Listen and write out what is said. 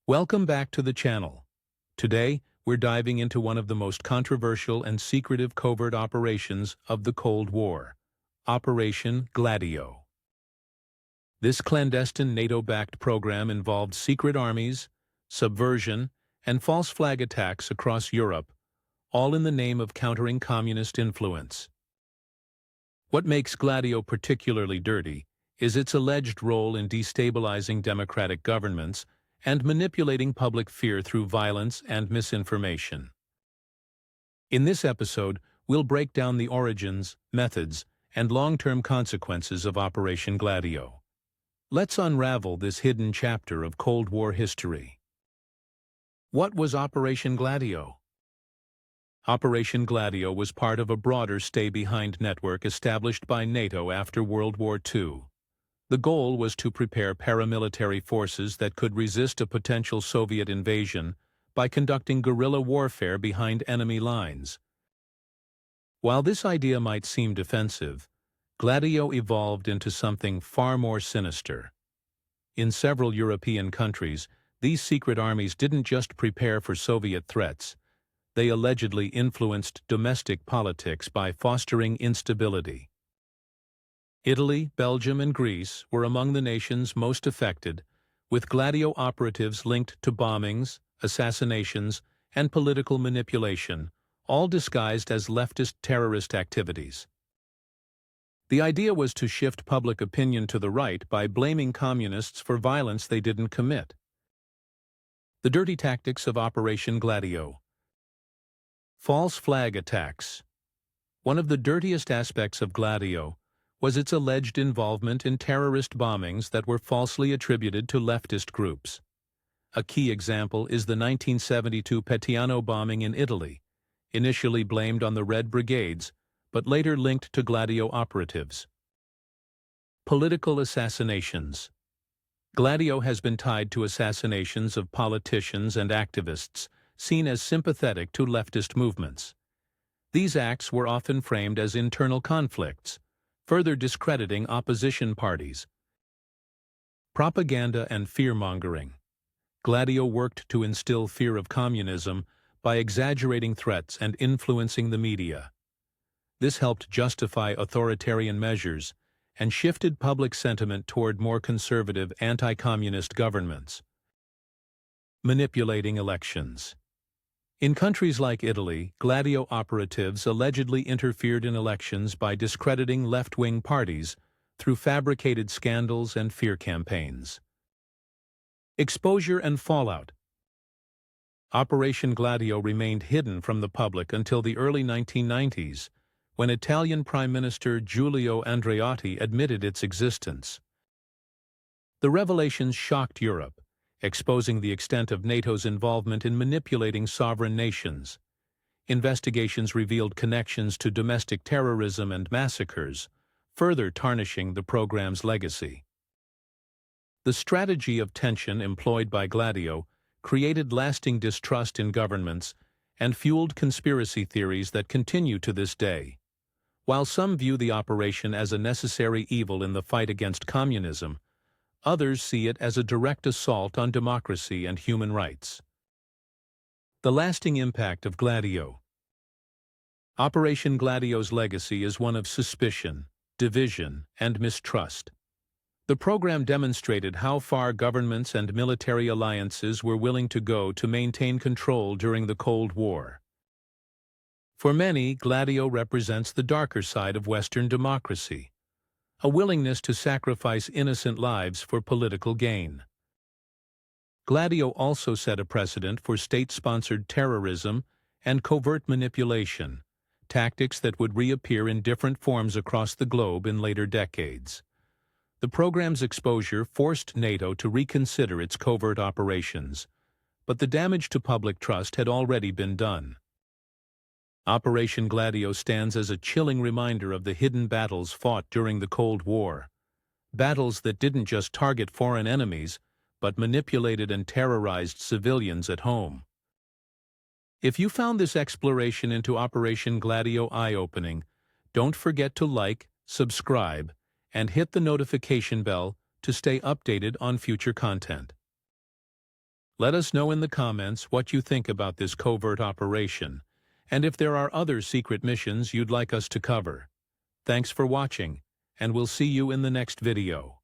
Welcome back to the channel. Today, we're diving into one of the most controversial and secretive covert operations of the Cold War, Operation Gladio. This clandestine NATO-backed program involved secret armies, subversion, and false flag attacks across Europe, all in the name of countering communist influence. What makes Gladio particularly dirty is its alleged role in destabilizing democratic governments and manipulating public fear through violence and misinformation. In this episode, we'll break down the origins, methods, and long-term consequences of Operation Gladio. Let's unravel this hidden chapter of Cold War history. What was Operation Gladio? Operation Gladio was part of a broader stay-behind network established by NATO after World War II. The goal was to prepare paramilitary forces that could resist a potential Soviet invasion by conducting guerrilla warfare behind enemy lines. While this idea might seem defensive, Gladio evolved into something far more sinister. In several European countries, these secret armies didn't just prepare for Soviet threats. They allegedly influenced domestic politics by fostering instability. Italy, Belgium, and Greece were among the nations most affected, with Gladio operatives linked to bombings, assassinations, and political manipulation, all disguised as leftist terrorist activities. The idea was to shift public opinion to the right by blaming communists for violence they didn't commit. The dirty tactics of Operation Gladio. False flag attacks. One of the dirtiest aspects of Gladio was its alleged involvement in terrorist bombings that were falsely attributed to leftist groups. A key example is the 1972 Petiano bombing in Italy, initially blamed on the Red Brigades, but later linked to Gladio operatives. Political assassinations. Gladio has been tied to assassinations of politicians and activists seen as sympathetic to leftist movements. These acts were often framed as internal conflicts, further discrediting opposition parties. Propaganda and fear-mongering. Gladio worked to instill fear of communism by exaggerating threats and influencing the media. This helped justify authoritarian measures and shifted public sentiment toward more conservative anti-communist governments. Manipulating elections. In countries like Italy, Gladio operatives allegedly interfered in elections by discrediting left-wing parties through fabricated scandals and fear campaigns. Exposure and fallout. Operation Gladio remained hidden from the public until the early 1990s, when Italian Prime Minister Giulio Andreotti admitted its existence. The revelations shocked Europe, exposing the extent of NATO's involvement in manipulating sovereign nations. Investigations revealed connections to domestic terrorism and massacres, further tarnishing the program's legacy. The strategy of tension employed by Gladio created lasting distrust in governments and fueled conspiracy theories that continue to this day. While some view the operation as a necessary evil in the fight against communism, others see it as a direct assault on democracy and human rights. The lasting impact of Gladio. Operation Gladio's legacy is one of suspicion, division, and mistrust. The program demonstrated how far governments and military alliances were willing to go to maintain control during the Cold War. For many, Gladio represents the darker side of Western democracy, a willingness to sacrifice innocent lives for political gain. Gladio also set a precedent for state-sponsored terrorism and covert manipulation, tactics that would reappear in different forms across the globe in later decades. The program's exposure forced NATO to reconsider its covert operations, but the damage to public trust had already been done. Operation Gladio stands as a chilling reminder of the hidden battles fought during the Cold War. Battles that didn't just target foreign enemies, but manipulated and terrorized civilians at home. If you found this exploration into Operation Gladio eye-opening, don't forget to like, subscribe, and hit the notification bell to stay updated on future content. Let us know in the comments what you think about this covert operation, and if there are other secret missions you'd like us to cover. Thanks for watching, and we'll see you in the next video.